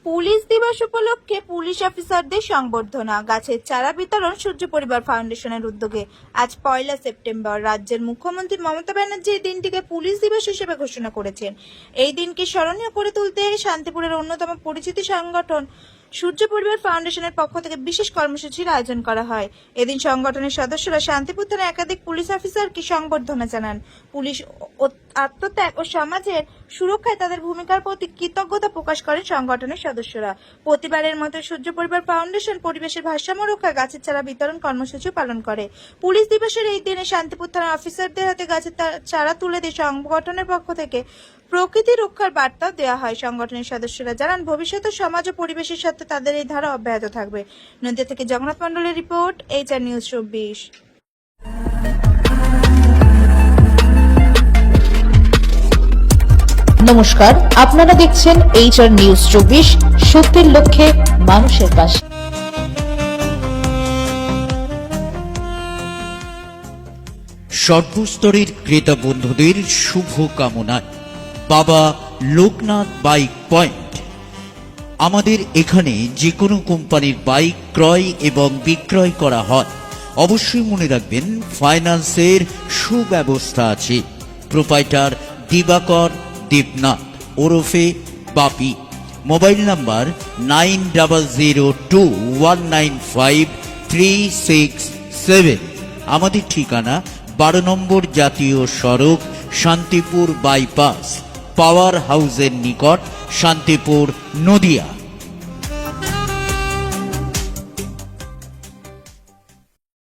Police দিবস উপলক্ষে police অফিসারদের সংবর্ধনা, গাছের চারা বিতরণ সূর্য পরিবার ফাউন্ডেশনের উদ্যোগে। আজ 1 সেপ্টেম্বর রাজ্যের মুখ্যমন্ত্রী মমতা ব্যানার্জি এই দিনটিকে পুলিশ দিবস হিসেবে ঘোষণা করেছেন। এই দিনকে স্মরণীয় করে তুলতে শান্তিপুরের অন্যতম পরিচিত সংগঠন সূর্য পরিবার ফাউন্ডেশনের পক্ষ থেকে বিশেষ কর্মসূচির আয়োজন করা হয়। এদিন সংগঠনের সদস্যরা শান্তিপুর থানার একাধিক পুলিশ অফিসারকে সংবর্ধনা জানান। পুলিশ আত্মত্যাগ ও সমাজের সুরক্ষায় তাদের ভূমিকার প্রতি কৃতজ্ঞতা প্রকাশ করেন সংগঠনের সদস্যরা। প্রতিবারের মতো সূর্য পরিবার ফাউন্ডেশন পরিবেশের ভারসাম্য রক্ষায় গাছের চারা বিতরণ কর্মসূচি পালন করে। পুলিশ দিবসের এই দিনে শান্তিপুর থানার অফিসারদের হাতে গাছের চারা তুলে দিয়ে সংগঠনের পক্ষ থেকে প্রকৃতি রক্ষার বার্তা দেওয়া হয়। সংগঠনের সদস্যরা জানান, ভবিষ্যতে সমাজ ও পরিবেশের সাথে তাদের এই ধারা অব্যাহত থাকবে। নদিয়া থেকে জগন্নাথ মণ্ডলের রিপোর্ট, HR নিউজ 24। নমস্কার, আপনারা দেখছেন HR নিউজ 24, সত্যের লক্ষ্যে মানুষের পাশে। সর্বস্তরের ক্রেতা বন্ধুদের শুভ কামনায় বাবা লোকনাথ বাইক পয়েন্ট। আমাদের এখানে যে কোনো কোম্পানির বাইক ক্রয় এবং বিক্রয় করা হয়। অবশ্যই মনে রাখবেন, ফাইন্যান্সের সুব্যবস্থা আছে। প্রোপাইটার দিবাকর দেবনাথ ওরফে বাপি। Mobile number 9002195367। আমাদের ঠিকানা 12 নম্বর জাতীয় সড়ক, শান্তিপুর বাইপাস, পাওয়ার হাউসের নিকট, শান্তিপুর, নদিয়া।